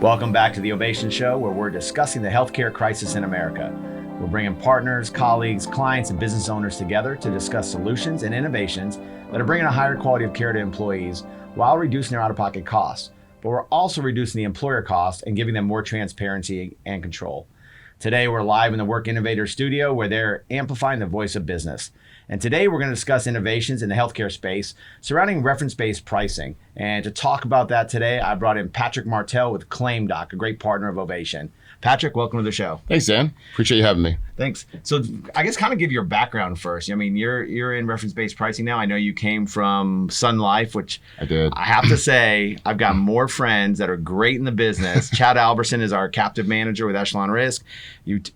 Welcome back to the Ovation Show, where we're discussing the healthcare crisis in America. We're bringing partners, colleagues, clients, and business owners together to discuss solutions and innovations that are bringing a higher quality of care to employees while reducing their out-of-pocket costs. But we're also reducing the employer costs and giving them more transparency and control. Today, we're live in the Work Innovators studio, where they're amplifying the voice of business. And today we're going to discuss innovations in the healthcare space surrounding reference-based pricing. And to talk about that today, I brought in Patrick Martell with ClaimDoc, a great partner of Ovation. Patrick, welcome to the show. Thanks, Dan. Appreciate you having me. Thanks. So I guess kind of give your background first. I mean, you're in reference-based pricing now. I know you came from Sun Life, which I did. I have to say, I've got more friends that are great in the business. Chad Alberson is our captive manager with Echelon Risk.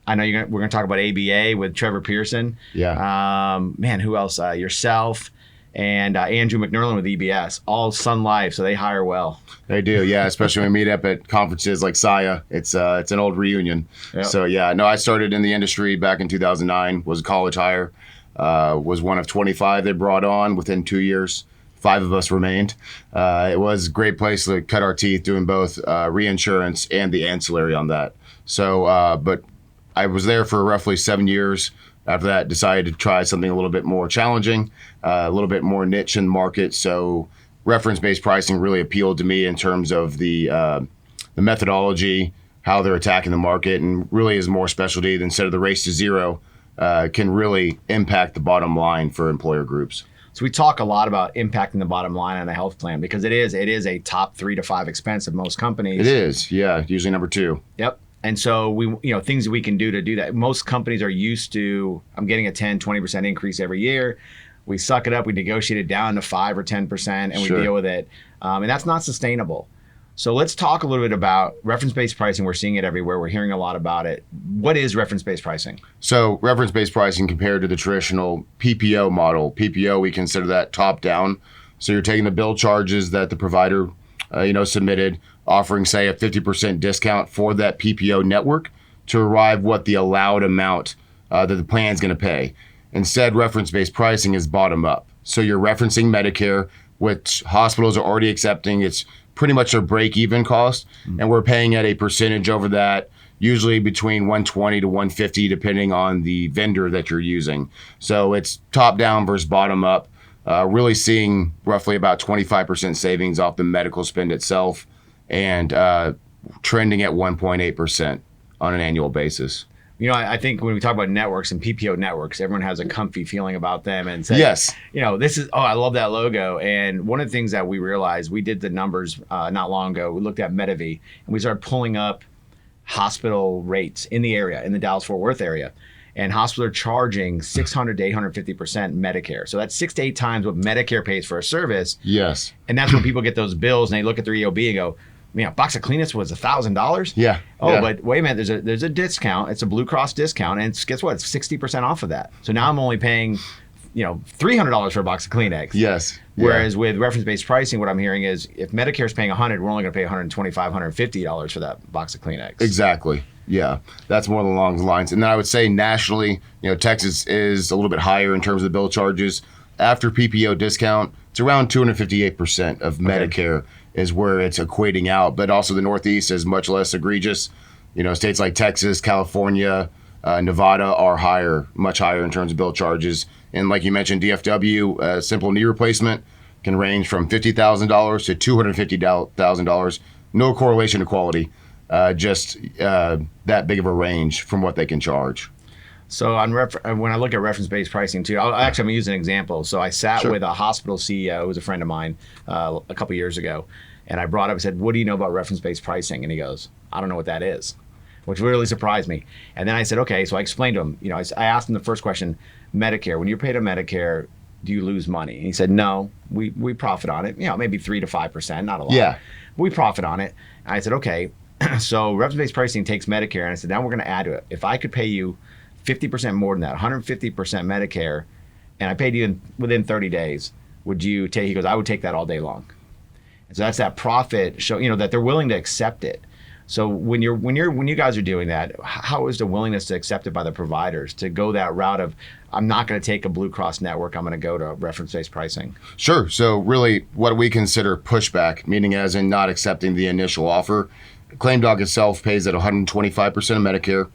I know we're going to talk about ABA with Trevor Pearson. Yeah. Man, who else? Yourself. And Andrew McNerlin with EBS, all Sun Life, so they hire well. They do, yeah, especially when we meet up at conferences like SIA. It's an old reunion. Yep. So, yeah, no, I started in the industry back in 2009, was a college hire, was one of 25 they brought on within 2 years. 5 of us remained. It was a great place to cut our teeth doing both reinsurance and the ancillary on that. So, but I was there for roughly 7 years. After that, decided to try something a little bit more challenging, a little bit more niche in the market. So reference-based pricing really appealed to me in terms of the methodology, how they're attacking the market, and really is more specialty than instead of the race to zero, can really impact the bottom line for employer groups. So we talk a lot about impacting the bottom line on a health plan because it is a top 3 to 5 expense of most companies. It is, yeah, usually number 2. Yep. And so things that we can do to do that. Most companies are used to, I'm getting a 10, 20% increase every year. We suck it up, we negotiate it down to 5 or 10%, and we deal with it. And that's not sustainable. So let's talk a little bit about reference-based pricing. We're seeing it everywhere. We're hearing a lot about it. What is reference-based pricing? So reference-based pricing compared to the traditional PPO model. PPO, we consider that top-down. So you're taking the bill charges that the provider submitted, offering, say, a 50% discount for that PPO network to arrive what the allowed amount that the plan is going to pay. Instead, reference-based pricing is bottom-up. So you're referencing Medicare, which hospitals are already accepting. It's pretty much their break-even cost, and we're paying at a percentage over that, usually between 120 to 150, depending on the vendor that you're using. So it's top-down versus bottom-up. Really seeing roughly about 25% savings off the medical spend itself, and trending at 1.8% on an annual basis. I think when we talk about networks and PPO networks, everyone has a comfy feeling about them and say, yes, this is, I love that logo. And one of the things that we realized, we did the numbers not long ago, we looked at Medivy, and we started pulling up hospital rates in the area, in the Dallas-Fort Worth area. And hospitals are charging 600 to 850% Medicare. So that's 6 to 8 times what Medicare pays for a service. Yes. And that's when people get those bills and they look at their EOB and go, a box of Kleenex was $1,000. Yeah. Oh, yeah. But wait a minute, there's a discount. It's a Blue Cross discount, and guess what? It's 60% off of that. So now I'm only paying, $300 for a box of Kleenex. Yes. Whereas with reference-based pricing, what I'm hearing is if Medicare is paying $100, we're only going to pay $125, $150 for that box of Kleenex. Exactly. Yeah, that's more along the lines. And then I would say nationally, Texas is a little bit higher in terms of the bill charges. After PPO discount, it's around 258% of Medicare is where it's equating out. But also the Northeast is much less egregious. States like Texas, California, Nevada are higher, much higher in terms of bill charges. And like you mentioned, DFW, simple knee replacement can range from $50,000 to $250,000. No correlation to quality. Just that big of a range from what they can charge. So when I look at reference-based pricing too, I'm going to use an example. So I sat with a hospital CEO, who was a friend of mine a couple years ago, and I brought up and said, what do you know about reference-based pricing? And he goes, I don't know what that is, which really surprised me. And then I said, okay, so I explained to him, I asked him the first question, Medicare, when you're paid a Medicare, do you lose money? And he said, no, we profit on it, maybe 3 to 5%, not a lot. Yeah. But we profit on it. And I said, okay, so reference-based pricing takes Medicare, and I said, now we're going to add to it. If I could pay you 50% more than that, 150% Medicare, and I paid you within 30 days, would you take? He goes, I would take that all day long. And so that's that profit show, that they're willing to accept it. So when you guys are doing that, how is the willingness to accept it by the providers to go that route of, I'm not going to take a Blue Cross network, I'm going to go to reference-based pricing? Sure. So really what we consider pushback, meaning as in not accepting the initial offer, ClaimDoc itself pays at 125% of Medicare,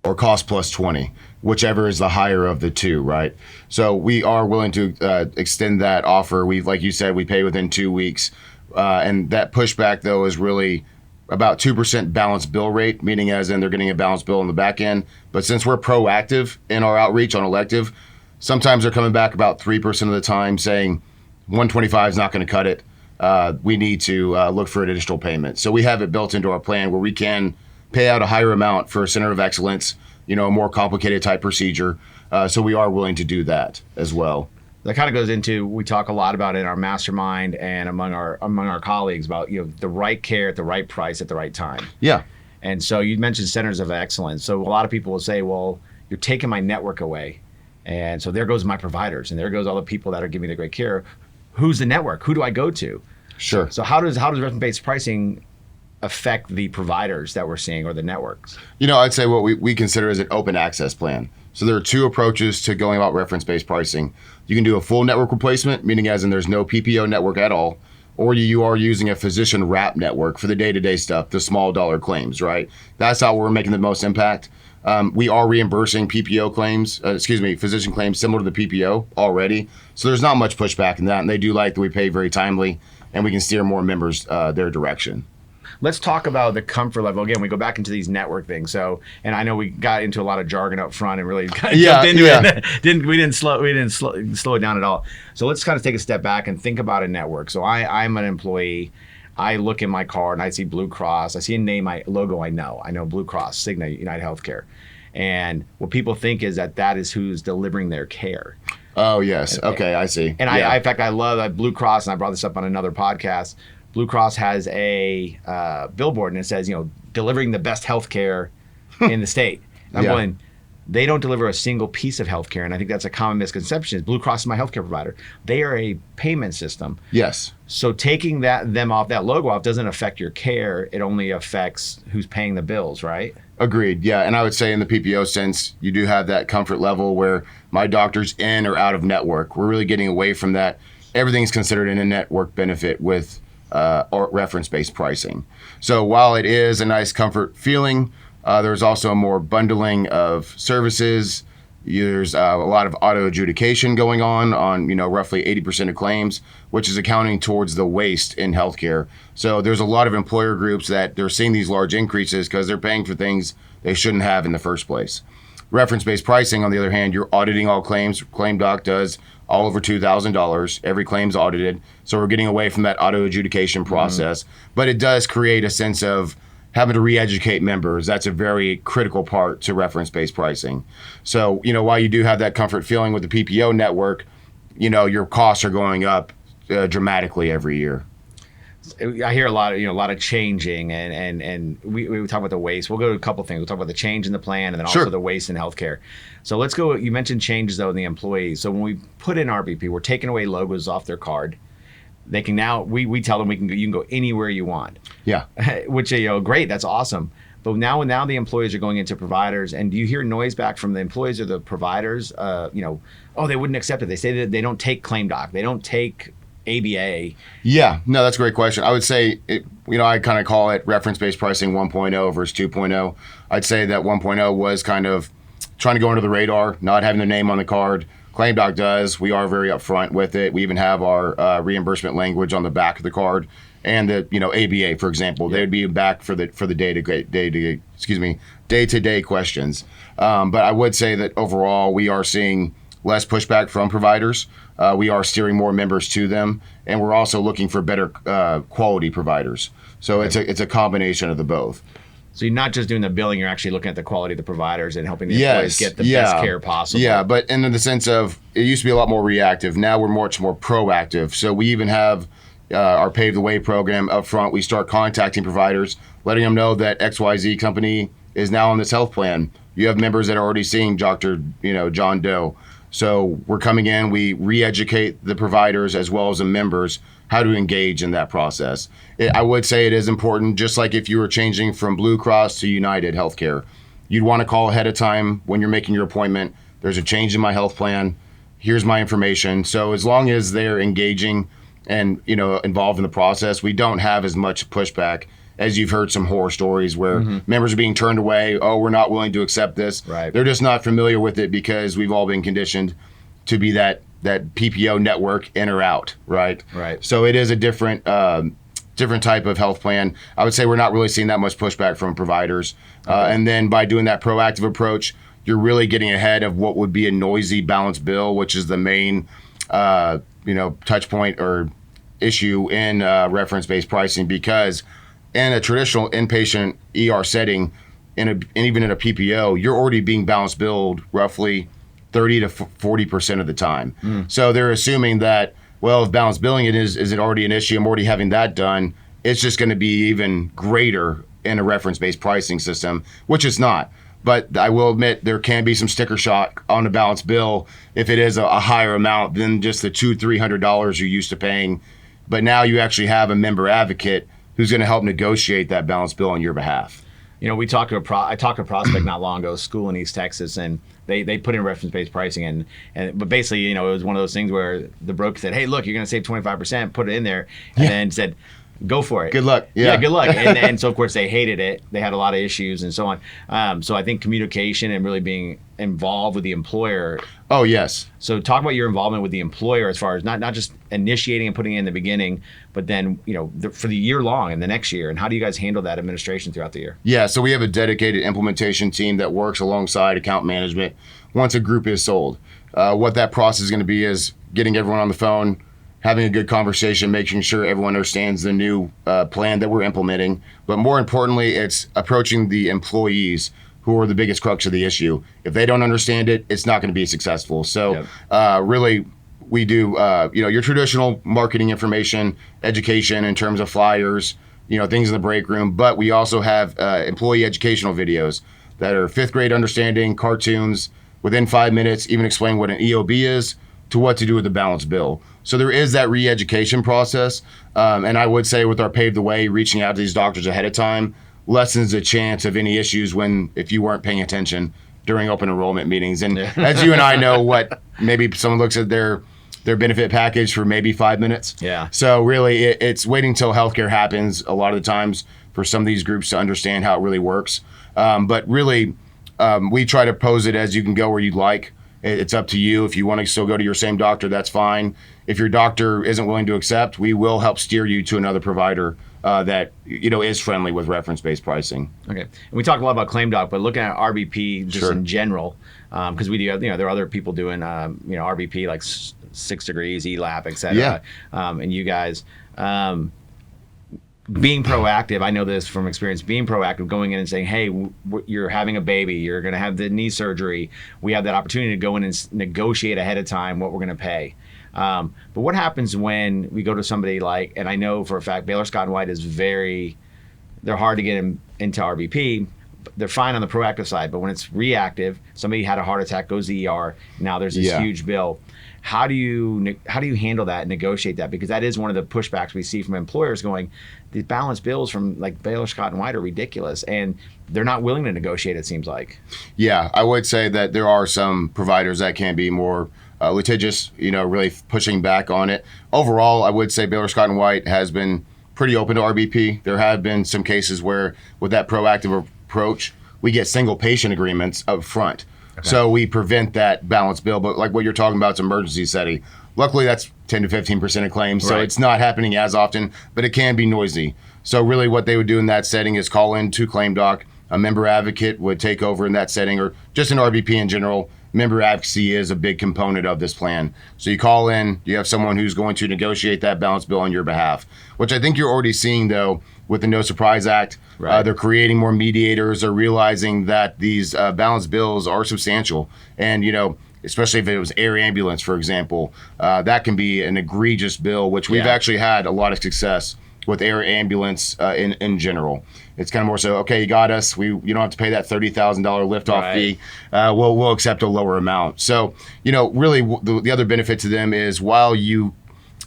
or cost plus 20, whichever is the higher of the two, right? So we are willing to extend that offer. Like you said, we pay within 2 weeks. And that pushback, though, is really about 2% balanced bill rate, meaning as in they're getting a balanced bill on the back end. But since we're proactive in our outreach on elective, sometimes they're coming back about 3% of the time saying 125 is not going to cut it. We need to look for an additional payment. So we have it built into our plan where we can pay out a higher amount for a center of excellence, a more complicated type procedure. So we are willing to do that as well. That kind of goes into, we talk a lot about in our mastermind and among our colleagues about, the right care at the right price at the right time. Yeah. And so you mentioned centers of excellence. So a lot of people will say, well, you're taking my network away. And so there goes my providers, and there goes all the people that are giving the great care. Who's the network? Who do I go to? Sure. So how does reference-based pricing affect the providers that we're seeing or the networks? I'd say what we consider as an open access plan. So there are two approaches to going about reference-based pricing. You can do a full network replacement, meaning as in there's no PPO network at all, or you are using a physician wrap network for the day-to-day stuff, the small dollar claims, right? That's how we're making the most impact. We are reimbursing PPO claims, physician claims similar to the PPO already. So there's not much pushback in that, and they do like that we pay very timely, and we can steer more members their direction. Let's talk about the comfort level. Again, we go back into these network things. So, and I know we got into a lot of jargon up front and really kind of jumped into it. We didn't slow it down at all. So let's kind of take a step back and think about a network. So I'm an employee. I look in my card and I see Blue Cross. I see a name, logo I know. I know Blue Cross, Cigna, United Healthcare. And what people think is that is who's delivering their care. Oh, yes. Okay, I see. And in fact, I love Blue Cross, and I brought this up on another podcast. Blue Cross has a billboard, and it says, delivering the best health care in the state. I'm going, they don't deliver a single piece of health care, and I think that's a common misconception. Is Blue Cross is my healthcare provider. They are a payment system. Yes. So taking them off, that logo off, doesn't affect your care. It only affects who's paying the bills, right? Agreed. Yeah, and I would say in the PPO sense, you do have that comfort level where my doctor's in or out of network. We're really getting away from that. Everything's considered in a network benefit with or reference-based pricing. So while it is a nice comfort feeling, there's also more bundling of services. There's a lot of auto adjudication going on roughly 80% of claims, which is accounting towards the waste in healthcare. So there's a lot of employer groups that they're seeing these large increases because they're paying for things they shouldn't have in the first place. Reference-based pricing, on the other hand, you're auditing all claims. ClaimDoc does all over $2,000. Every claim's audited. So we're getting away from that auto adjudication process. But it does create a sense of having to re-educate members. That's a very critical part to reference-based pricing. So, while you do have that comfort feeling with the PPO network, your costs are going up dramatically every year. I hear a lot of changing, and we talk about the waste. We'll go to a couple things. We'll talk about the change in the plan, and then also the waste in healthcare. So let's go. You mentioned changes though in the employees. So when we put in RBP, we're taking away logos off their card. They can now we tell them you can go anywhere you want. Yeah. Which great. That's awesome. But now the employees are going into providers, and do you hear noise back from the employees or the providers? They wouldn't accept it. They say that they don't take ClaimDoc. They don't take ABA. Yeah, no, that's a great question. I would say, I kind of call it reference-based pricing 1.0 versus 2.0. I'd say that 1.0 was kind of trying to go under the radar, not having their name on the card. ClaimDoc does. We are very upfront with it. We even have our reimbursement language on the back of the card. And the ABA, for example, they would be back for the day-to-day questions. But I would say that overall we are seeing less pushback from providers. We are steering more members to them, and we're also looking for better quality providers. So it's a combination of the both. So you're not just doing the billing; you're actually looking at the quality of the providers and helping the employees get the best care possible. Yeah, but in the sense of it used to be a lot more reactive. Now we're much more proactive. So we even have our Pave the Way program up front. We start contacting providers, letting them know that XYZ company is now on this health plan. You have members that are already seeing Dr. John Doe. So we're coming in, we re-educate the providers as well as the members how to engage in that process. I would say it is important, just like if you were changing from Blue Cross to United Healthcare. You'd want to call ahead of time when you're making your appointment. There's a change in my health plan. Here's my information. So as long as they're engaging and involved in the process, we don't have as much pushback as you've heard some horror stories where members are being turned away. Oh, we're not willing to accept this. Right. They're just not familiar with it because we've all been conditioned to be that PPO network in or out, right? Right. So it is a different type of health plan. I would say we're not really seeing that much pushback from providers. And then by doing that proactive approach, you're really getting ahead of what would be a noisy balance bill, which is the main, touch point or issue in reference-based pricing, because in a traditional inpatient ER setting, and even in a PPO, you're already being balance billed roughly 30 to 40% of the time. So they're assuming that, well, if balance billing is it already an issue, I'm already having that done, it's just going to be even greater in a reference-based pricing system, which it's not. But I will admit there can be some sticker shock on the balance bill if it is a higher amount than just the $200-300 you're used to paying. But now you actually have a member advocate who's going to help negotiate that balance bill on your behalf. You know, I talked to a prospect not long ago, school in East Texas, and they put in reference-based pricing, but basically, it was one of those things where the broker said, hey, look, you're going to save 25%, put it in there, and then said, go for it. Good luck. Yeah, good luck. And so, of course, they hated it. They had a lot of issues and so on. So I think communication and really being involved with the employer. Oh, yes. So talk about your involvement with the employer as far as not just initiating and putting it in the beginning, but then, for the year long and the next year. And how do you guys handle that administration throughout the year? Yeah, so we have a dedicated implementation team that works alongside account management once a group is sold. What that process is going to be is getting everyone on the phone, having a good conversation, making sure everyone understands the new plan that we're implementing. But more importantly, it's approaching the employees who are the biggest crux of the issue. If they don't understand it, it's not going to be successful. So really, we do your traditional marketing information, education in terms of flyers, things in the break room. But we also have employee educational videos that are fifth grade understanding, cartoons, within 5 minutes, even explain what an EOB is to what to do with the balance bill. So there is that re-education process. And I would say with our Pave the Way, reaching out to these doctors ahead of time lessens the chance of any issues if you weren't paying attention during open enrollment meetings. And as you and I know, maybe someone looks at their benefit package for maybe 5 minutes. Yeah. So really, it's waiting till healthcare happens a lot of the times for some of these groups to understand how it really works. But really, we try to pose it as you can go where you'd like. It's up to you. If you want to still go to your same doctor, that's fine. If your doctor isn't willing to accept, we will help steer you to another provider that is friendly with reference-based pricing. Okay, and we talk a lot about ClaimDoc, but looking at RBP just in general, because we do have, there are other people doing RBP like 6 Degrees, ELAP, et cetera. And you guys. Being proactive, I know this from experience, being proactive, going in and saying, hey, you're having a baby, you're going to have the knee surgery. We have that opportunity to go in and negotiate ahead of time what we're going to pay. But what happens when we go to somebody like, and I know for a fact, Baylor Scott & White is they're hard to get into RBP. They're fine on the proactive side, but when it's reactive, somebody had a heart attack, goes to the ER, now there's this huge bill. How do you handle that and negotiate that? Because that is one of the pushbacks we see from employers going, the balance bills from like Baylor Scott & White are ridiculous, and they're not willing to negotiate, it seems like. Yeah, I would say that there are some providers that can be more litigious, really pushing back on it. Overall, I would say Baylor Scott & White has been pretty open to RBP. There have been some cases where with that proactive approach, we get single patient agreements up front. Okay. So we prevent that balance bill, but like what you're talking about, it's emergency setting. Luckily, that's 10 to 15% of claims, so it's not happening as often, but it can be noisy. So really what they would do in that setting is call in to ClaimDoc. A member advocate would take over in that setting, or just in RBP in general. Member advocacy is a big component of this plan. So you call in, you have someone who's going to negotiate that balance bill on your behalf, which I think you're already seeing, though, with the No Surprise Act. They're creating more mediators. They're realizing that these balance bills are substantial. And, especially if it was air ambulance, for example, that can be an egregious bill, which we've actually had a lot of success with air ambulance in general. It's kind of more so, okay, you got us. You don't have to pay that $30,000 liftoff fee. We'll accept a lower amount. So, really the other benefit to them is while you,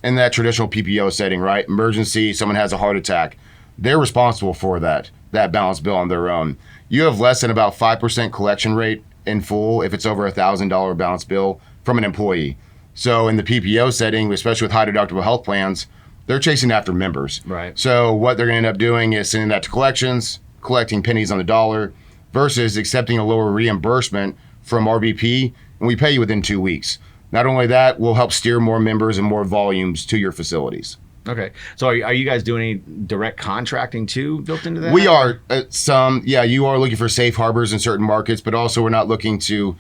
in that traditional PPO setting, right, emergency, someone has a heart attack, they're responsible for that balance bill on their own. You have less than about 5% collection rate in full if it's over $1,000 balance bill from an employee. So in the PPO setting, especially with high deductible health plans, they're chasing after members. Right. So what they're going to end up doing is sending that to collections, collecting pennies on the dollar, versus accepting a lower reimbursement from RBP, and we pay you within 2 weeks. Not only that, we'll help steer more members and more volumes to your facilities. Okay. So are you guys doing any direct contracting too built into that? We are some. Yeah, you are looking for safe harbors in certain markets, but also we're not looking to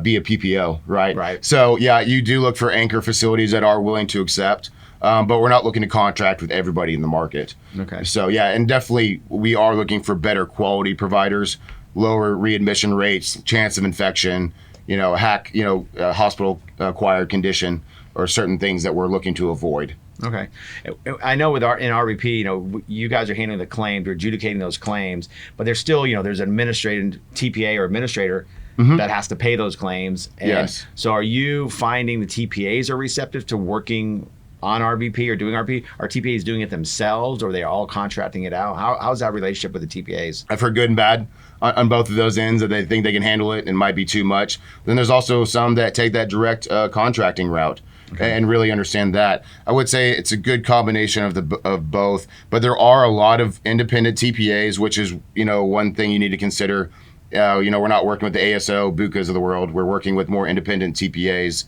be a PPO, right? Right. So yeah, you do look for anchor facilities that are willing to accept, but we're not looking to contract with everybody in the market. Okay. So yeah, and definitely we are looking for better quality providers, lower readmission rates, chance of infection, hospital acquired condition, or certain things that we're looking to avoid. Okay. I know in RBP, you guys are handling the claims, you're adjudicating those claims, but there's still, there's an administrative TPA or administrator that has to pay those claims. And yes. So are you finding the TPAs are receptive to working on RBP or doing RBP? Are TPAs doing it themselves, or are they all contracting it out? How's that relationship with the TPAs? I've heard good and bad on both of those ends, that they think they can handle it and might be too much. Then there's also some that take that direct contracting route. Okay. And really understand that. I would say it's a good combination of both, but there are a lot of independent TPAs, which is one thing you need to consider. We're not working with the ASO, BUCAs of the world. We're working with more independent TPAs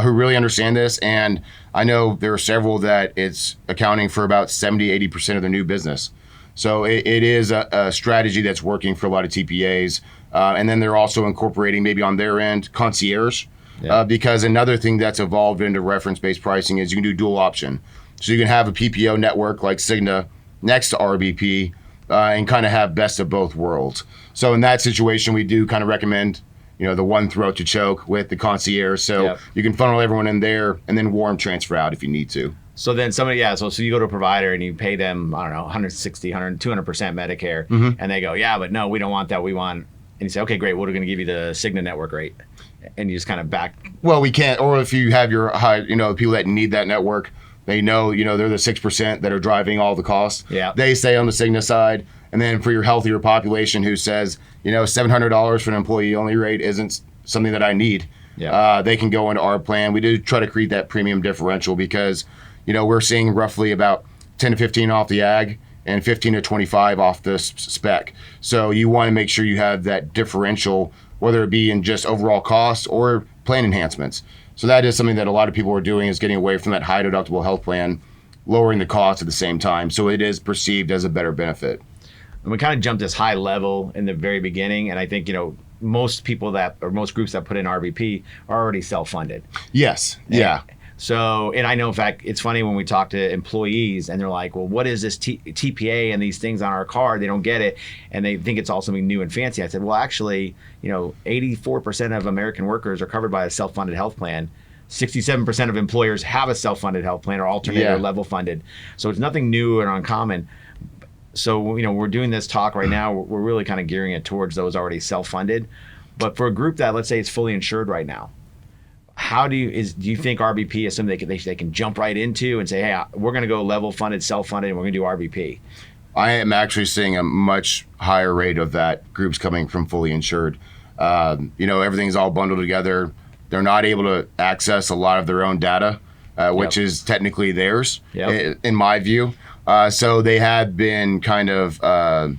who really understand this. And I know there are several that it's accounting for about 70-80% of their new business. So it is a strategy that's working for a lot of TPAs. And then they're also incorporating maybe on their end concierge. Yeah. Because another thing that's evolved into reference-based pricing is you can do dual option. So you can have a PPO network like Cigna next to RBP and kind of have best of both worlds. So in that situation, we do kind of recommend, the one throat to choke with the concierge. So you can funnel everyone in there and then warm transfer out if you need to. So then so you go to a provider and you pay them, I don't know, 160, 200% Medicare, and they go, yeah, but no, we don't want that. We want, and you say, okay, great, we're going to give you the Cigna network rate. And you just kind of back. Well, we can't. Or if you have your high, people that need that network, they know, they're the 6% that are driving all the costs. Yeah. They stay on the Cigna side. And then for your healthier population who says, $700 for an employee only rate isn't something that I need. Yeah. They can go into our plan. We do try to create that premium differential because, we're seeing roughly about 10 to 15 off the ag and 15 to 25 off the spec. So you want to make sure you have that differential, whether it be in just overall cost or plan enhancements. So that is something that a lot of people are doing, is getting away from that high deductible health plan, lowering the cost at the same time. So it is perceived as a better benefit. And we kind of jumped this high level in the very beginning. And I think, most people most groups that put in RBP are already self-funded. Yes. Yeah. So, and I know, in fact, it's funny when we talk to employees and they're like, well, what is this TPA and these things on our card? They don't get it. And they think it's all something new and fancy. I said, well, actually, 84% of American workers are covered by a self-funded health plan. 67% of employers have a self-funded health plan or alternate or level funded. So it's nothing new and uncommon. So, we're doing this talk right now. We're really kind of gearing it towards those already self-funded. But for a group that, let's say, is fully insured right now, do you think RBP is something they can jump right into and say, hey, we're going to go level funded, self-funded, and we're going to do RBP? I am actually seeing a much higher rate of that groups coming from fully insured. Everything's all bundled together. They're not able to access a lot of their own data, which is technically theirs, in my view. So they have been kind of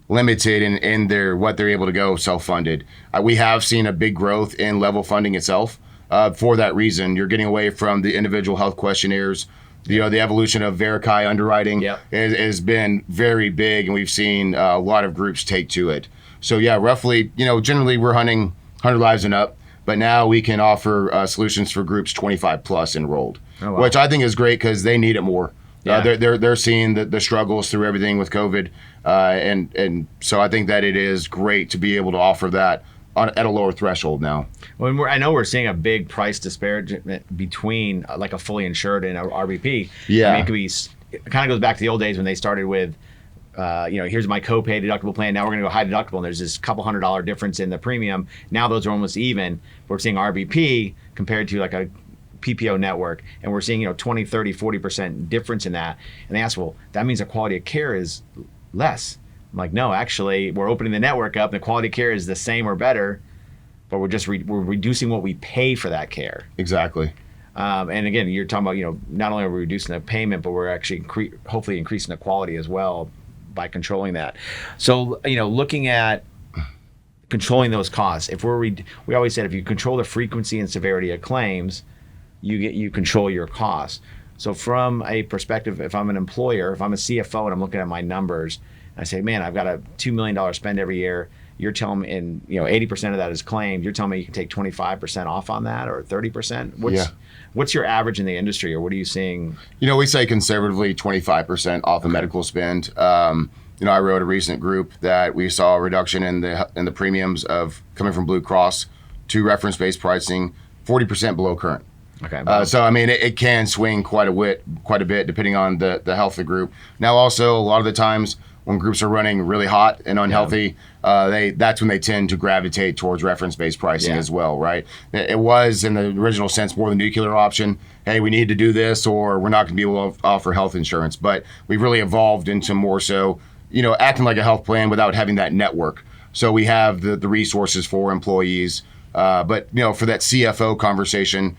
limited in their what they're able to go self-funded. We have seen a big growth in level funding itself. For that reason, you're getting away from the individual health questionnaires. The evolution of Verify underwriting has been very big, and we've seen a lot of groups take to it. So yeah, roughly, generally we're hunting 100 lives and up, but now we can offer solutions for groups 25 plus enrolled, which I think is great because they need it more. Yeah. They're seeing the struggles through everything with COVID, and so I think that it is great to be able to offer that at a lower threshold now. Well, I know we're seeing a big price disparagement between like a fully insured and a RBP. Yeah, I mean, it kind of goes back to the old days when they started with, here's my copay deductible plan. Now we're going to go high deductible, and there's this couple $100 difference in the premium. Now those are almost even. We're seeing RBP compared to like a PPO network, and we're seeing 20, 30, 40% difference in that. And they ask, well, that means the quality of care is less. I'm like, no, actually, we're opening the network up, and the quality of care is the same or better, but we're just we're reducing what we pay for that care. Exactly. And again, you're talking about, not only are we reducing the payment, but we're actually hopefully increasing the quality as well by controlling that. So, looking at controlling those costs, if we always said if you control the frequency and severity of claims, you control your costs. So from a perspective, if I'm an employer, if I'm a CFO and I'm looking at my numbers, I say, man, I've got a $2 million spend every year. You're telling me, and 80% of that is claimed. You're telling me you can take 25% off on that, or 30%. What's your average in the industry, or what are you seeing? We say conservatively 25% off the medical spend. I wrote a recent group that we saw a reduction in the premiums of coming from Blue Cross to reference-based pricing, 40% below current. Okay. So it can swing quite a bit depending on the health of the group. Now, also a lot of the times when groups are running really hot and unhealthy, that's when they tend to gravitate towards reference-based pricing as well, right? It was in the original sense more the nuclear option. Hey, we need to do this, or we're not going to be able to offer health insurance. But we've really evolved into more so, acting like a health plan without having that network. So we have the resources for employees. But for that CFO conversation,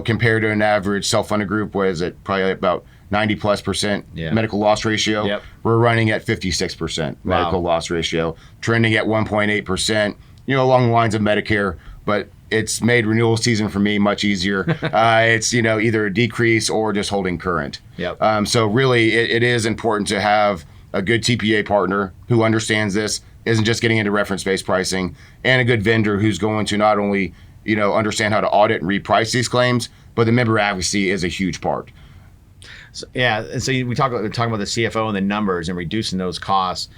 compared to an average self-funded group, what is it? Probably about 90+% medical loss ratio. Yep. We're running at 56% medical loss ratio, trending at 1.8%, along the lines of Medicare, but it's made renewal season for me much easier. It's, either a decrease or just holding current. Yep. So really it is important to have a good TPA partner who understands this, isn't just getting into reference-based pricing, and a good vendor who's going to not only understand how to audit and reprice these claims, but the member advocacy is a huge part. So, and so we talking about the CFO and the numbers and reducing those costs.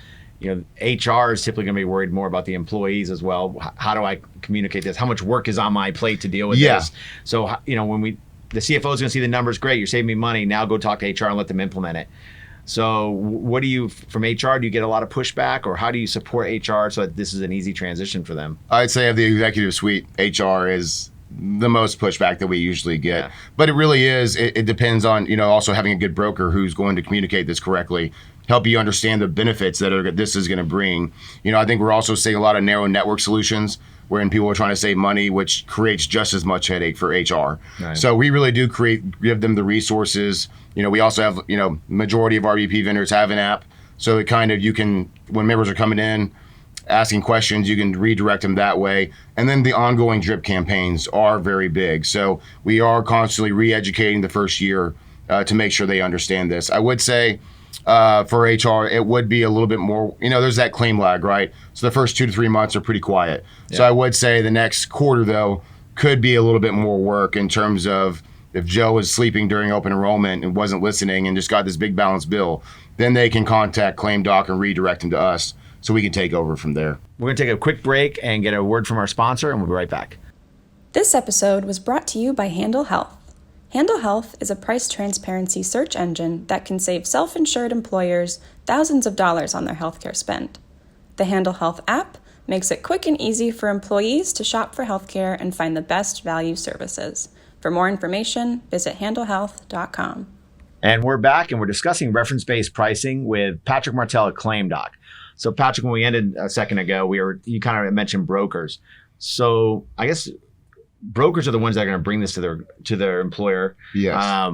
HR is typically going to be worried more about the employees as well. How do I communicate this? How much work is on my plate to deal with this? So, when the CFO is going to see the numbers, great, you're saving me money. Now go talk to HR and let them implement it. So what do you, from HR, do you get a lot of pushback, or how do you support HR so that this is an easy transition for them? I'd say of the executive suite, HR is the most pushback that we usually get. Yeah. But it really is, it depends on, also having a good broker who's going to communicate this correctly, help you understand the benefits that this is going to bring. I think we're also seeing a lot of narrow network solutions wherein people are trying to save money, which creates just as much headache for HR. Right. So we really do give them the resources. We also have, majority of RVP vendors have an app. So it kind of, when members are coming in, asking questions, you can redirect them that way. And then the ongoing drip campaigns are very big. So we are constantly re-educating the first year to make sure they understand this. I would say for HR, it would be a little bit more, there's that claim lag, right? So the first 2 to 3 months are pretty quiet. Yeah. So I would say the next quarter, though, could be a little bit more work in terms of if Joe was sleeping during open enrollment and wasn't listening and just got this big balance bill, then they can contact ClaimDoc and redirect him to us so we can take over from there. We're going to take a quick break and get a word from our sponsor, and we'll be right back. This episode was brought to you by Handle Health. Handle Health is a price transparency search engine that can save self-insured employers thousands of dollars on their healthcare spend. The Handle Health app makes it quick and easy for employees to shop for healthcare and find the best value services. For more information, visit handlehealth.com. And we're back, and we're discussing reference-based pricing with Patrick Martell at ClaimDoc. So Patrick, when we ended a second ago, you kind of mentioned brokers. So I guess brokers are the ones that are going to bring this to their employer. Yes.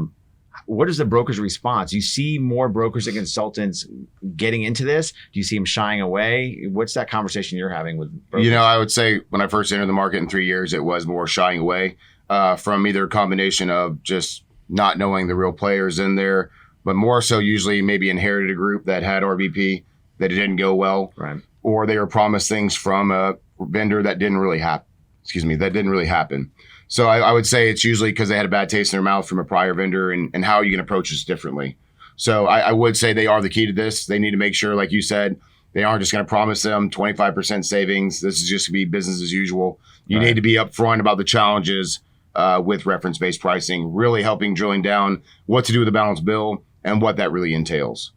What is the broker's response? Do you see more brokers and consultants getting into this? Do you see them shying away? What's that conversation you're having with brokers? I would say when I first entered the market in 3 years, it was more shying away from either a combination of just not knowing the real players in there, but more so usually maybe inherited a group that had RVP that it didn't go well, right? Or they were promised things from a vendor that didn't really happen. So I would say it's usually because they had a bad taste in their mouth from a prior vendor, and how you can approach this differently. So I would say they are the key to this. They need to make sure, like you said, they aren't just going to promise them 25% savings. This is just going to be business as usual. You need to be upfront about the challenges with reference-based pricing, really helping drilling down what to do with the balance bill and what that really entails.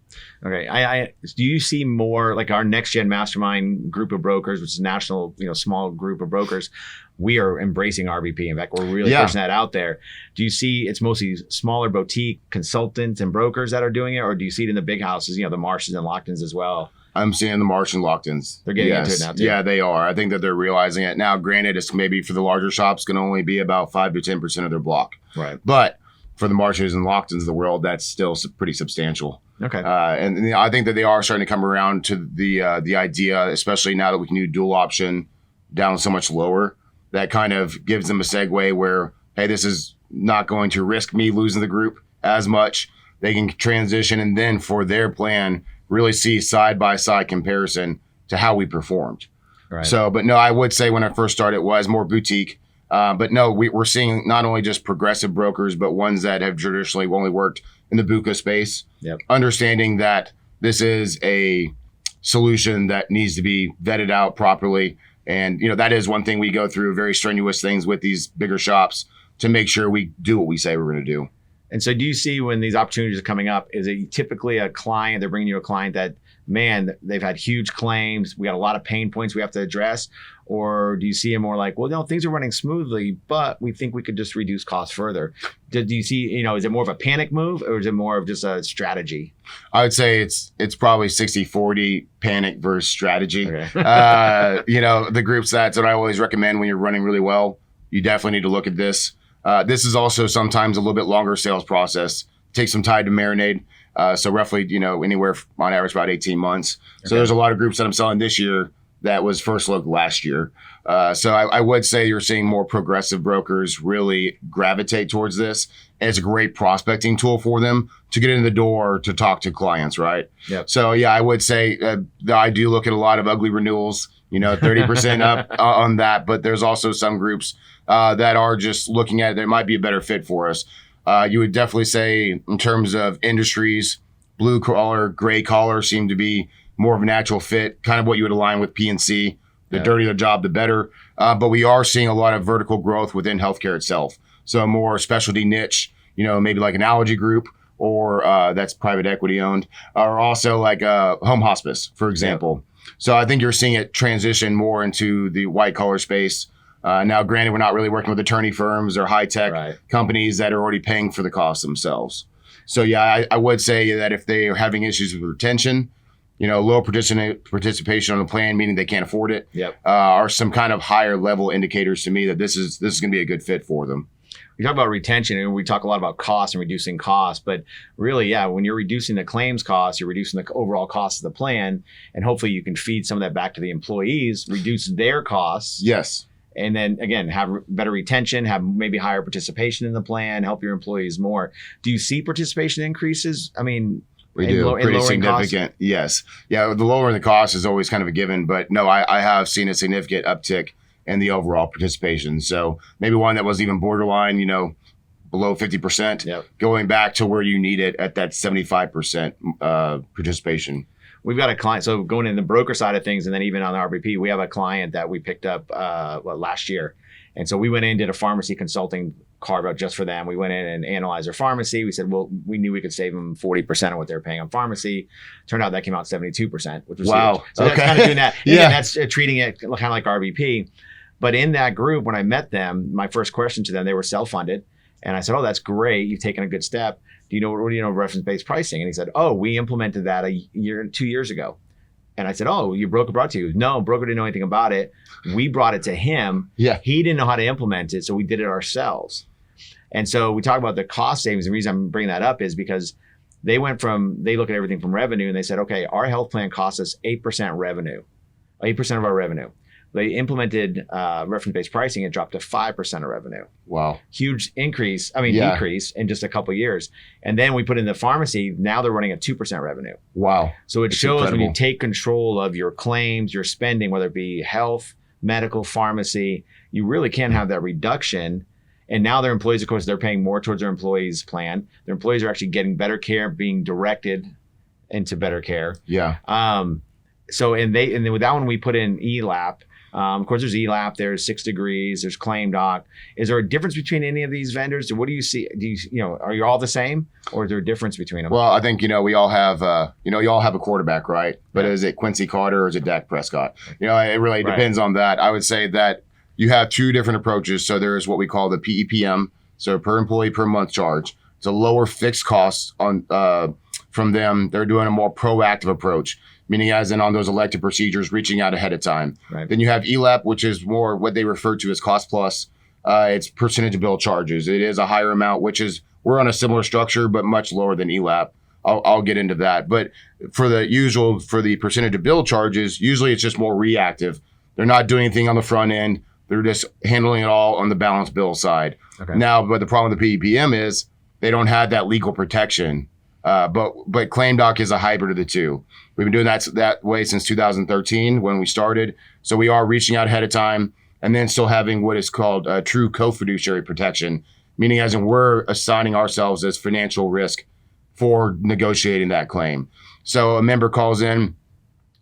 Okay. Do you see more like our next gen mastermind group of brokers, which is a national, small group of brokers? We are embracing RVP. In fact, we're really pushing that out there. Do you see it's mostly smaller boutique consultants and brokers that are doing it, or do you see it in the big houses, the Marshes and Locktons as well? I'm seeing the March and locked-ins. They're getting into it now too. Yeah, they are. I think that they're realizing it. Now, granted, it's maybe for the larger shops going to only be about 5 to 10% of their block. Right. But for the Marches and locked-ins of the world, that's still pretty substantial. Okay. And I think that they are starting to come around to the idea, especially now that we can do dual option down so much lower. That kind of gives them a segue where, hey, this is not going to risk me losing the group as much. They can transition and then for their plan, really see side-by-side comparison to how we performed. Right. So, but no, I would say when I first started, it was more boutique. But no, we're seeing not only just progressive brokers, but ones that have traditionally only worked in the BUCA space, understanding that this is a solution that needs to be vetted out properly. And, that is one thing we go through, very strenuous things with these bigger shops to make sure we do what we say we're going to do. And so do you see when these opportunities are coming up, is it typically a client, they're bringing you a client that, man, they've had huge claims, we got a lot of pain points we have to address? Or do you see it more like, well, no, things are running smoothly, but we think we could just reduce costs further? Do you see, is it more of a panic move or is it more of just a strategy? I would say it's probably 60-40 panic versus strategy. Okay. The groups, that's what I always recommend when you're running really well. You definitely need to look at this. This is also sometimes a little bit longer sales process. Takes some time to marinate. So roughly, anywhere on average about 18 months. So there's a lot of groups that I'm selling this year that was first look last year. So I would say you're seeing more progressive brokers really gravitate towards this. And it's a great prospecting tool for them to get in the door to talk to clients, right? Yep. So yeah, I would say that I do look at a lot of ugly renewals, 30% up on that. But there's also some groups that are just looking at it. There might be a better fit for us. You would definitely say in terms of industries, blue collar, gray collar seem to be more of a natural fit, kind of what you would align with P&C. The dirtier the job, the better. But we are seeing a lot of vertical growth within healthcare itself. So a more specialty niche, maybe like an allergy group or that's private equity owned, or also like home hospice, for example. Yeah. So I think you're seeing it transition more into the white collar space. Now, granted, we're not really working with attorney firms or high-tech companies that are already paying for the cost themselves. So, yeah, I would say that if they are having issues with retention, low participation on the plan, meaning they can't afford it, are some kind of higher level indicators to me that this is going to be a good fit for them. We talk about retention and we talk a lot about cost and reducing costs, but really, when you're reducing the claims costs, you're reducing the overall cost of the plan, and hopefully you can feed some of that back to the employees, reduce their costs. Yes. And then again, have better retention, have maybe higher participation in the plan, help your employees more. Do you see participation increases? I mean, we do. Pretty significant. Costs? Yes. Yeah. The lowering the cost is always kind of a given, but no, I have seen a significant uptick in the overall participation. So maybe one that was even borderline, below 50%, going back to where you need it at that 75% participation. We've got a client, so going in the broker side of things, and then even on the RBP, we have a client that we picked up last year. And so we went in, did a pharmacy consulting carve out just for them. We went in and analyzed their pharmacy. We said, well, we knew we could save them 40% of what they're paying on pharmacy. Turned out that came out 72%, which was wow. huge. So that's kind of doing that. Yeah, that's treating it kind of like RBP. But in that group, when I met them, my first question to them, they were self-funded. And I said, oh, that's great. You've taken a good step. What do you know reference-based pricing? And he said, oh, we implemented that 2 years ago. And I said, oh, your broker brought it to you? No, broker didn't know anything about it. We brought it to him. Yeah. He didn't know how to implement it, so we did it ourselves. And so we talk about the cost savings. The reason I'm bringing that up is because they look at everything from revenue, and they said, okay, our health plan costs us 8% revenue, 8% of our revenue. They implemented reference-based pricing. It dropped to 5% of revenue. Wow. Huge increase. Decrease in just a couple of years. And then we put in the pharmacy. Now they're running at 2% revenue. Wow. So it shows incredible. When you take control of your claims, your spending, whether it be health, medical, pharmacy, you really can have that reduction. And now their employees, of course, they're paying more towards their employees' plan. Their employees are actually getting better care, being directed into better care. Yeah. So and then with that one, we put in ELAP. Of course, there's ELAP, there's 6 Degrees, there's ClaimDoc. Is there a difference between any of these vendors? What do you see? Are you all the same, or is there a difference between them? Well, I think we all have you all have a quarterback, right? But is it Quincy Carter or is it Dak Prescott? It really depends on that. I would say that you have 2 different approaches. So there's what we call the PEPM, so per employee per month charge. It's a lower fixed cost on from them. They're doing a more proactive approach, meaning as in on those elective procedures, reaching out ahead of time. Right. Then you have ELAP, which is more what they refer to as cost plus. It's percentage of bill charges. It is a higher amount, which is, we're on a similar structure, but much lower than ELAP. I'll get into that. But for the percentage of bill charges, usually it's just more reactive. They're not doing anything on the front end. They're just handling it all on the balance bill side. Okay. Now, but the problem with the PEPM is they don't have that legal protection. But ClaimDoc is a hybrid of the two. We've been doing that way since 2013 when we started. So we are reaching out ahead of time and then still having what is called true co-fiduciary protection, meaning as in we're assigning ourselves as financial risk for negotiating that claim. So a member calls in,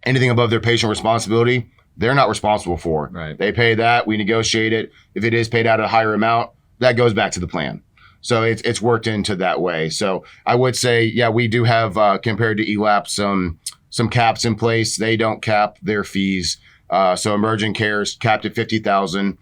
anything above their patient responsibility, they're not responsible for. Right. They pay that, we negotiate it. If it is paid out at a higher amount, that goes back to the plan. So it's worked into that way. So I would say, yeah, we do have, compared to ELAP, some caps in place. They don't cap their fees. So emergent care is capped at $50,000,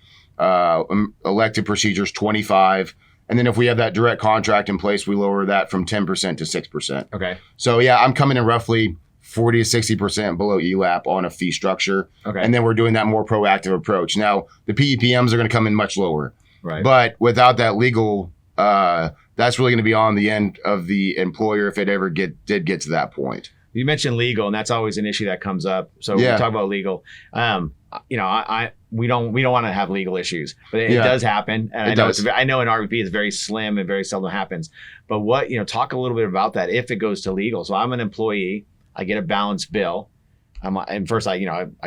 elective procedures 25. And then if we have that direct contract in place, we lower that from 10% to 6%. Okay. So yeah, I'm coming in roughly 40 to 60% below ELAP on a fee structure. Okay. And then we're doing that more proactive approach. Now, the PEPMs are going to come in much lower. Right. But without that legal, that's really going to be on the end of the employer if it ever did get to that point. You mentioned legal, and that's always an issue that comes up. So Yeah. we talk about legal. We don't want to have legal issues, but it Yeah. does happen. And It does. I know in RVP it's very slim and very seldom happens. But talk a little bit about that if it goes to legal. So I'm an employee, I get a balance bill. And first I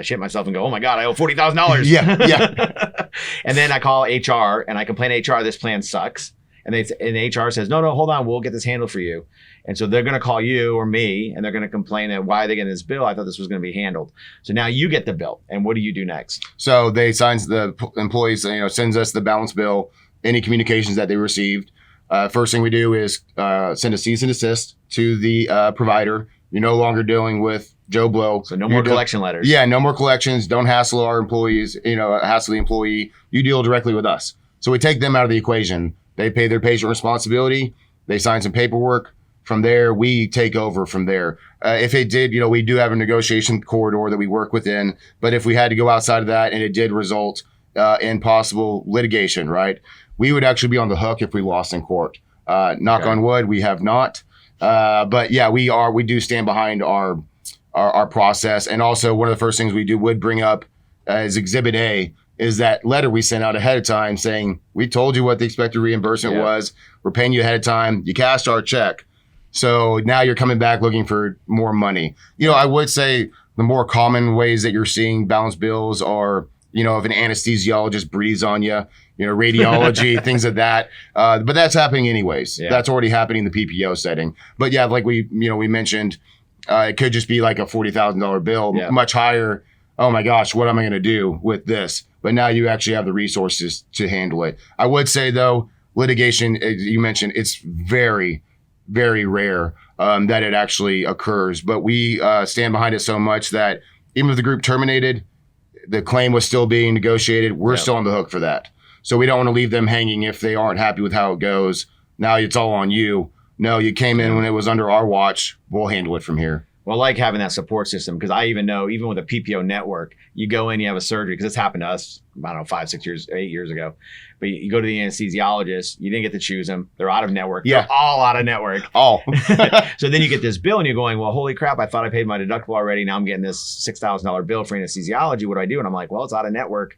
shit myself and go, oh my God, I owe $40,000. Yeah. And then I call HR and I complain to HR, this plan sucks. And HR says, no, hold on, we'll get this handled for you. And so they're going to call you or me, and they're going to complain that why are they getting this bill? I thought this was going to be handled. So now you get the bill, and what do you do next? So they signs the employees, sends us the balance bill, any communications that they received. First thing we do is send a cease and desist to the provider. You're no longer dealing with Joe Blow. So no more collection letters. Yeah, no more collections. Don't hassle our employees. Hassle the employee. You deal directly with us. So we take them out of the equation. They pay their patient responsibility. They sign some paperwork. From there, we take over from there. If it did, we do have a negotiation corridor that we work within. But if we had to go outside of that and it did result in possible litigation, right, we would actually be on the hook if we lost in court. Knock on wood, we have not. But yeah, we do stand behind our process. And also one of the first things we would bring up as Exhibit A is that letter we sent out ahead of time saying, we told you what the expected reimbursement was. We're paying you ahead of time. You cashed our check. So now you're coming back looking for more money. I would say the more common ways that you're seeing balance bills are, if an anesthesiologist breathes on you, radiology, things of that. But that's happening anyways. Yeah. That's already happening in the PPO setting. But yeah, like we mentioned, it could just be like a $40,000 bill, much higher. Oh my gosh, what am I going to do with this? But now you actually have the resources to handle it. I would say though, litigation, as you mentioned, it's very, very rare that it actually occurs. But we stand behind it so much that even if the group terminated, the claim was still being negotiated. We're still on the hook for that. So we don't want to leave them hanging if they aren't happy with how it goes. Now it's all on you. No, you came in when it was under our watch. We'll handle it from here. Well, I like having that support system because I even know, even with a PPO network, you go in, you have a surgery, because it's happened to us, I don't know, 5, 6 years, 8 years ago. But you go to the anesthesiologist, you didn't get to choose them. They're out of network. Yeah. They're all out of network. All. So then you get this bill and you're going, well, holy crap, I thought I paid my deductible already. Now I'm getting this $6,000 bill for anesthesiology. What do I do? And I'm like, well, it's out of network.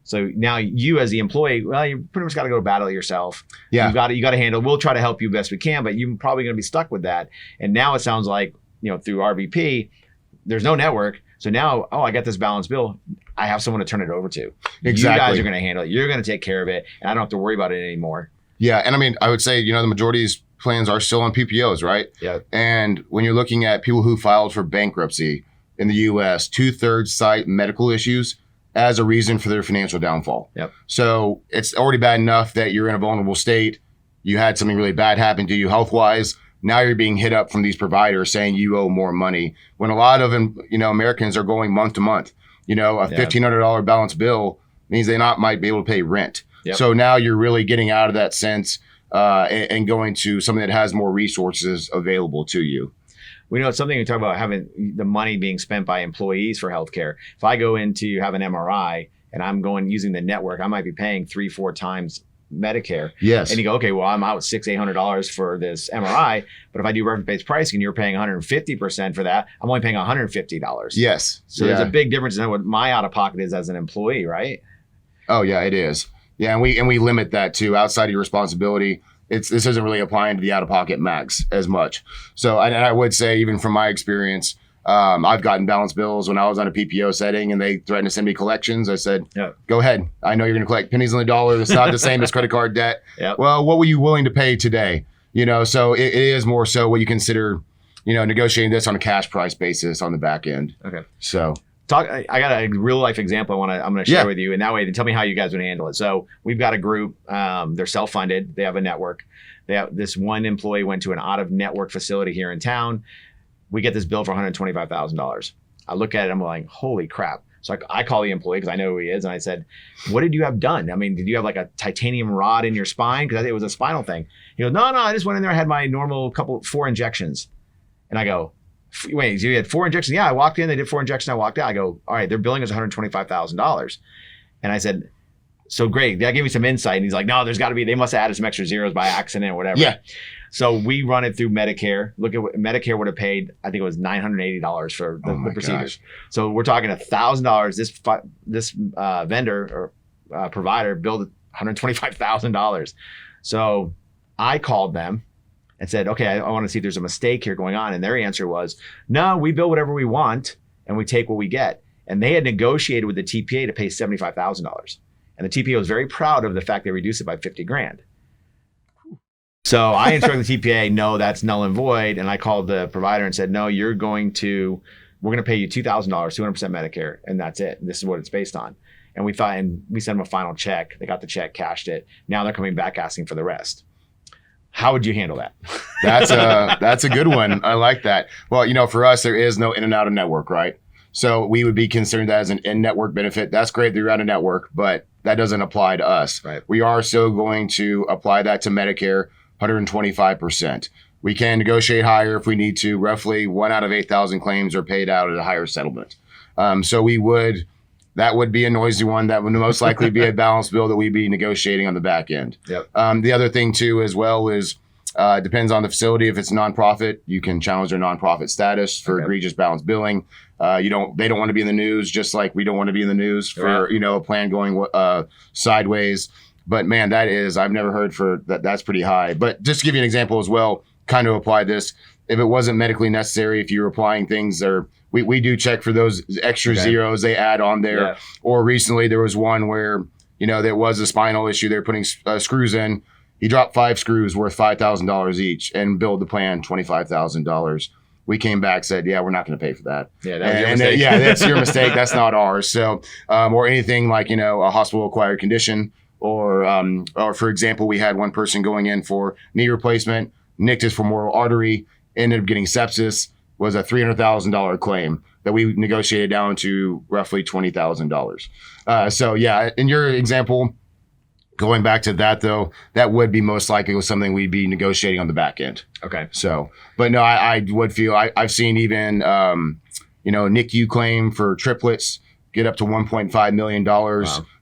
So now you as the employee, well, you pretty much got to go battle it yourself. Yeah. You got to handle it. We'll try to help you best we can, but you're probably going to be stuck with that. And now it sounds like, through RVP, there's no network. So now, I got this balance bill. I have someone to turn it over to. Exactly. You guys are going to handle it. You're going to take care of it. And I don't have to worry about it anymore. Yeah. And I mean, I would say, the majority of these plans are still on PPOs, right? Yeah. And when you're looking at people who filed for bankruptcy in the U.S., 2/3 cite medical issues as a reason for their financial downfall. Yep. So it's already bad enough that you're in a vulnerable state. You had something really bad happen to you health-wise. Now you're being hit up from these providers saying you owe more money when a lot of them, Americans are going month to month. A $1,500 balance bill means they might be able to pay rent. Yep. So now you're really getting out of that sense and going to something that has more resources available to you. We know it's something we talk about having the money being spent by employees for healthcare. If I go in to have an MRI and I'm using the network, I might be paying 3-4 times Medicare. Yes. And you go, okay, well, I'm out $600-800 for this MRI, but if I do reference-based pricing and you're paying 150% for that, I'm only paying $150. Yes. So there's a big difference in what my out-of-pocket is as an employee, right? Oh yeah, it is. Yeah, and we limit that too. Outside of your responsibility, this isn't really applying to the out-of-pocket max as much. So and I would say, even from my experience, I've gotten balance bills when I was on a PPO setting and they threatened to send me collections. I said, go ahead. I know you're going to collect pennies on the dollar. It's not the same as credit card debt. Yep. Well, what were you willing to pay today? So it is more so what you consider, negotiating this on a cash price basis on the back end. Okay. So I got a real life example I'm going to share with you, and that way, tell me how you guys would handle it. So we've got a group. They're self-funded. They have a network. This one employee went to an out-of-network facility here in town. We get this bill for $125,000. I look at it, I'm like, holy crap. So I call the employee because I know who he is. And I said, what did you have done? I mean, did you have like a titanium rod in your spine? Because it was a spinal thing. He goes, no, I just went in there. I had my normal 4 injections. And I go, wait, you had 4 injections? Yeah, I walked in, they did 4 injections. I walked out. I go, all right, their billing is $125,000. And I said, so great. That gave me some insight. And he's like, no, they must have added some extra zeros by accident or whatever. Yeah. So we run it through Medicare. Look at what Medicare would have paid. I think it was $980 for the procedures. So we're talking $1,000. This vendor or provider billed $125,000. So I called them and said, okay, I want to see if there's a mistake here going on. And their answer was, no, we bill whatever we want and we take what we get. And they had negotiated with the TPA to pay $75,000. And the TPA was very proud of the fact they reduced it by $50,000. So I instructed the TPA, no, that's null and void. And I called the provider and said, no, we're going to pay you $2,000, 200% Medicare. And that's it. And this is what it's based on. And we sent them a final check. They got the check, cashed it. Now they're coming back asking for the rest. How would you handle that? That's a good one. I like that. Well, for us, there is no in and out of network, right? So we would be considered that as an in-network benefit. That's great that you're out of network, but that doesn't apply to us. Right. We are still going to apply that to Medicare, 125%. We can negotiate higher if we need to. Roughly 1 out of 8,000 claims are paid out at a higher settlement. So that would be a noisy one. That would most likely be a balance bill that we'd be negotiating on the back end. Yep. The other thing too, as well, is depends on the facility. If it's a nonprofit, you can challenge their nonprofit status for egregious balance billing. They don't want to be in the news, just like we don't want to be in the news for a plan going sideways. But man, I've never heard for that. That's pretty high. But just to give you an example as well, kind of apply this. If it wasn't medically necessary, if you're applying things we do check for those extra zeros they add on there. Yeah. Or recently there was one where, there was a spinal issue. They're putting screws in. He dropped 5 screws worth $5,000 each and billed the plan $25,000. We came back, said, yeah, we're not going to pay for that. Yeah, that was your mistake. That's your mistake. That's not ours. So, or anything like, a hospital acquired condition or for example, we had one person going in for knee replacement, nicked his femoral artery, ended up getting sepsis, was a $300,000 claim that we negotiated down to roughly $20,000. So yeah, in your example, going back to that though, that would be most likely something we'd be negotiating on the back end. Okay. So, but no, I would feel I've seen even NICU claim for triplets get up to $1.5 million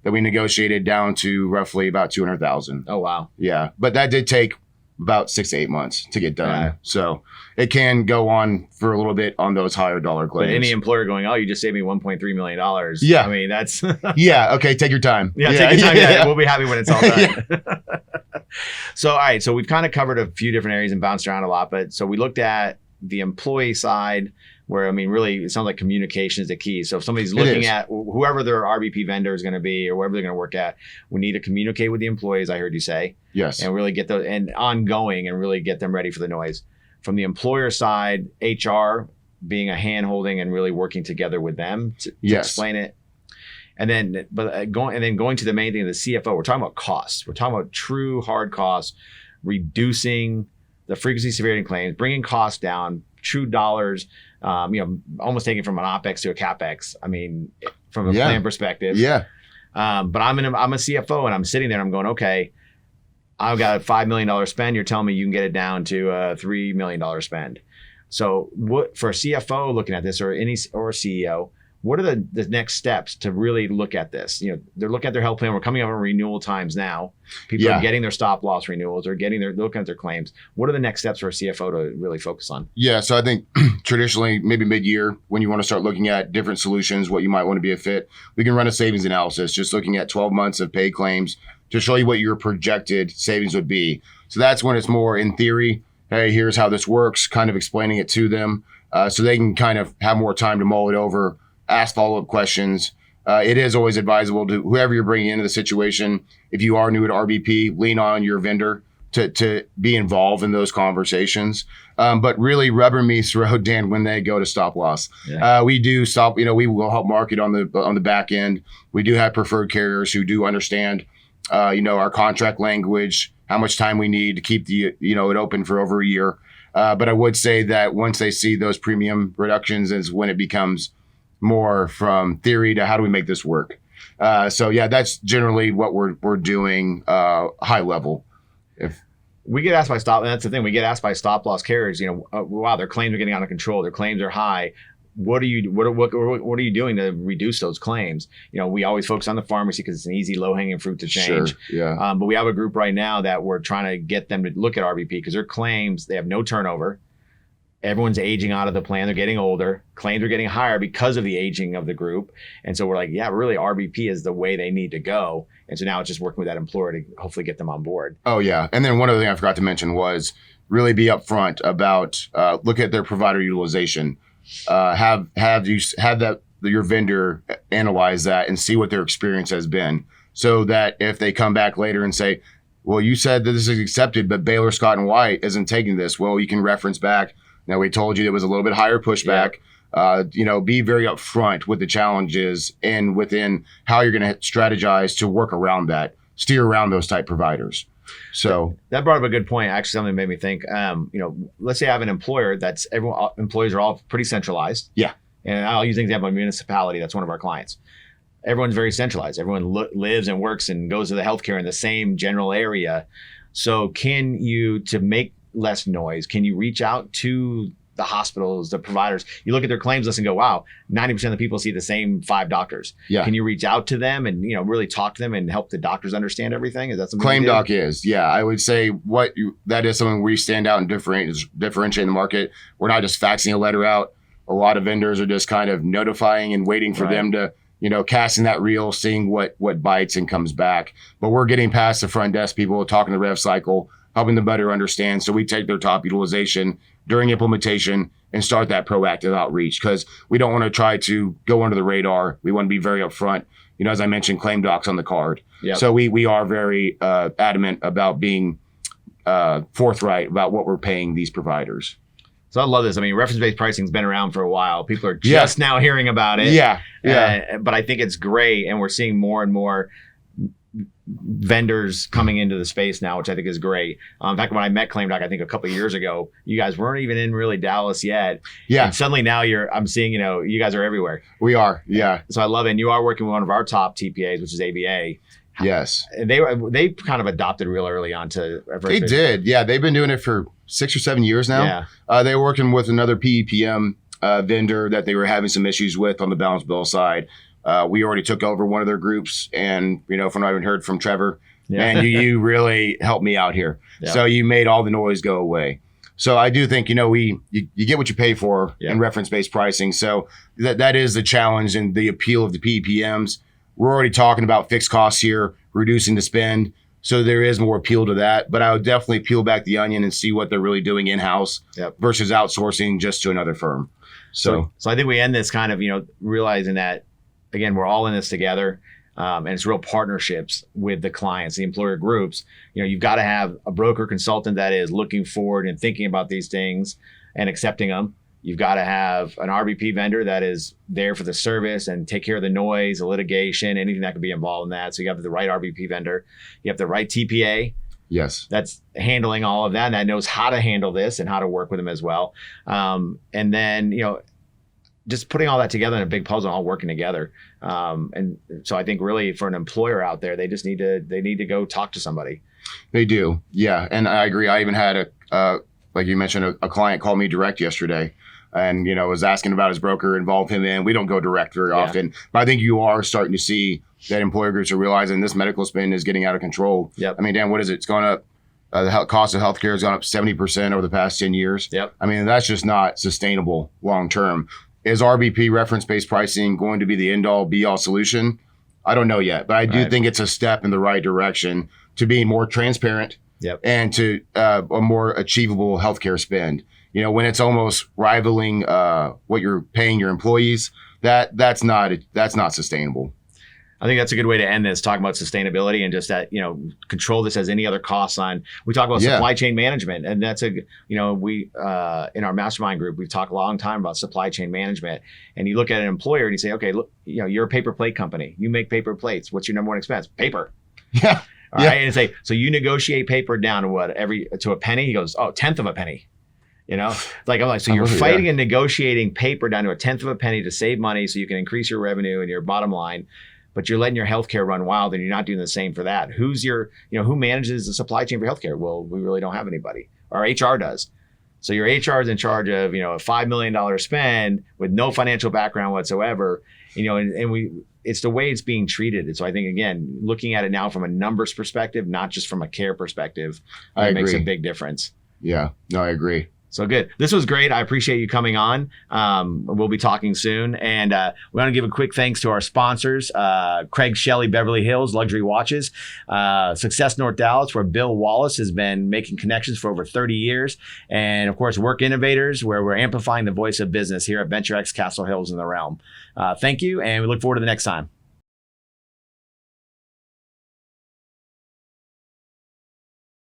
that we negotiated down to roughly about $200,000. Oh wow. Yeah, but that did take about 6 to 8 months to get done. Yeah. So it can go on for a little bit on those higher dollar claims. But any employer going, oh, you just saved me $1.3 million. Yeah. I mean, that's. Yeah. Okay. Take your time. Yeah. Take your time. Yeah. We'll be happy when it's all done. So, all right. So we've kind of covered a few different areas and bounced around a lot. But so we looked at the employee side where, I mean, really, it sounds like communication is the key. So if somebody's looking at whoever their RBP vendor is going to be or wherever they're going to work at, we need to communicate with the employees, I heard you say. Yes. And really get those, and ongoing, and really get them ready for the noise. From the employer side, HR being a hand-holding and really working together with them to explain it. And then, going to the main thing, the CFO, we're talking about costs. We're talking about true hard costs, reducing the frequency, severity, and claims, bringing costs down, true dollars, almost taking from an OPEX to a CAPEX. I mean, from a plan perspective. Yeah. But I'm a CFO and I'm sitting there and I'm going, okay, I've got a $5 million spend. You're telling me you can get it down to a $3 million spend. So what for a CFO looking at this or a CEO, what are the next steps to really look at this? They're looking at their health plan. We're coming up on renewal times now. People are getting their stop loss renewals or looking at their claims. What are the next steps for a CFO to really focus on? Yeah, so I think traditionally, maybe mid-year, when you want to start looking at different solutions, what you might want to be a fit, we can run a savings analysis, just looking at 12 months of paid claims to show you what your projected savings would be. So that's when it's more in theory, hey, here's how this works, kind of explaining it to them so they can kind of have more time to mull it over, ask follow-up questions. It is always advisable to whoever you're bringing into the situation, if you are new at RBP, lean on your vendor to be involved in those conversations. But really rubber meets the road, Dan, when they go to stop loss. Yeah. We do stop, we will help market on the back end. We do have preferred carriers who do understand, our contract language, how much time we need to keep it open for over a year. But I would say that once they see those premium reductions is when it becomes more from theory to how do we make this work. That's generally what we're doing high level. If we get asked by that's the thing, we get asked by stop loss carriers, wow, their claims are getting out of control, their claims are high. What are you doing to reduce those claims? We always focus on the pharmacy because it's an easy low hanging fruit to change. Sure, yeah. But we have a group right now that we're trying to get them to look at RBP because their claims, they have no turnover. Everyone's aging out of the plan. They're getting older. Claims are getting higher because of the aging of the group. And so we're like, yeah, really RBP is the way they need to go. And so now it's just working with that employer to hopefully get them on board. Oh, yeah. And then one other thing I forgot to mention was really be upfront about look at their provider utilization. Have your vendor analyze that and see what their experience has been so that if they come back later and say, well, you said that this is accepted, but Baylor, Scott & White isn't taking this. Well, you can reference back. Now, we told you it was a little bit higher pushback. Yeah. Be very upfront with the challenges and within how you're going to strategize to work around that, steer around those type providers. So that brought up a good point. Actually, something made me think, let's say I have an employer employees are all pretty centralized. Yeah. And I'll use an example of a municipality. That's one of our clients. Everyone's very centralized. Everyone lives and works and goes to the healthcare in the same general area. So to make less noise, can you reach out to the hospitals, the providers? You look at their claims list and go, wow, 90% of the people see the same 5 doctors. Yeah. Can you reach out to them and really talk to them and help the doctors understand everything? Is that something ClaimDoc is? Yeah, I would say that is something we stand out and differentiate in the market. We're not just faxing a letter out. A lot of vendors are just kind of notifying and waiting for them to casting that reel, seeing what bites and comes back. But we're getting past the front desk people, talking to rev cycle, helping them better understand. So we take their top utilization during implementation and start that proactive outreach because we don't want to try to go under the radar. We want to be very upfront. As I mentioned, ClaimDoc's on the card. Yep. So we are very adamant about being forthright about what we're paying these providers. So I love this. I mean, reference-based pricing has been around for a while. People are just now hearing about it. Yeah. But I think it's great, and we're seeing more and more vendors coming into the space now, which I think is great. In fact, when I met ClaimDoc, I think a couple of years ago, you guys weren't even in really Dallas yet. Yeah. And suddenly now I'm seeing, you guys are everywhere. We are. Yeah. So I love it. And you are working with one of our top TPAs, which is ABA. Yes. And they kind of adopted real early on to. They did. Yeah. They've been doing it for 6 or 7 years now. Yeah. They were working with another PEPM vendor that they were having some issues with on the balance bill side. We already took over one of their groups, and from what I've heard from Trevor, and you really helped me out here. Yeah. So you made all the noise go away. So I do think you get what you pay for in reference-based pricing. So that is the challenge and the appeal of the PEPMs. We're already talking about fixed costs here, reducing the spend. So there is more appeal to that, but I would definitely peel back the onion and see what they're really doing in-house versus outsourcing just to another firm. So I think we end this kind of, realizing that, again, we're all in this together, and it's real partnerships with the clients, the employer groups. You've got to have a broker consultant that is looking forward and thinking about these things and accepting them. You've got to have an RBP vendor that is there for the service and take care of the noise, the litigation, anything that could be involved in that. So you have the right RBP vendor. You have the right TPA. Yes. That's handling all of that and that knows how to handle this and how to work with them as well. And then, just putting all that together in a big puzzle, all working together. And so I think really for an employer out there, they need to go talk to somebody. They do. Yeah. And I agree. I even had like you mentioned, a client called me direct yesterday and, was asking about his broker, involve him in. We don't go direct very often, but I think you are starting to see that employer groups are realizing this medical spend is getting out of control. Yep. I mean, Dan, what is it? It's gone up. The cost of healthcare has gone up 70% over the past 10 years. Yep. I mean, that's just not sustainable long term. Is RBP, reference-based pricing, going to be the end-all, be-all solution? I don't know yet, but I do think it's a step in the right direction to being more transparent and to a more achievable healthcare spend. When it's almost rivaling what you're paying your employees, that's not sustainable. I think that's a good way to end this, talking about sustainability and just that, control this as any other cost line. We talk about supply chain management, and that's we in our mastermind group, we've talked a long time about supply chain management. And you look at an employer and you say, okay, look, you're a paper plate company. You make paper plates. What's your number one expense? Paper. Yeah. All right. And say, so you negotiate paper down to to a penny? He goes, oh, 1/10 of a penny. I'm like, so you're fighting and negotiating paper down to 1/10 of a penny to save money so you can increase your revenue and your bottom line. But you're letting your healthcare run wild, and you're not doing the same for that. Who manages the supply chain for healthcare? Well, we really don't have anybody. Our HR does. So your HR is in charge of, a $5 million spend with no financial background whatsoever. It's the way it's being treated. And so I think, again, looking at it now from a numbers perspective, not just from a care perspective, that makes a big difference. Yeah, no, I agree. So good. This was great. I appreciate you coming on. We'll be talking soon. And we want to give a quick thanks to our sponsors, Craig Shelley, Beverly Hills Luxury Watches, Success North Dallas, where Bill Wallace has been making connections for over 30 years. And of course, Work Innovators, where we're amplifying the voice of business here at VentureX Castle Hills in the Realm. Thank you. And we look forward to the next time.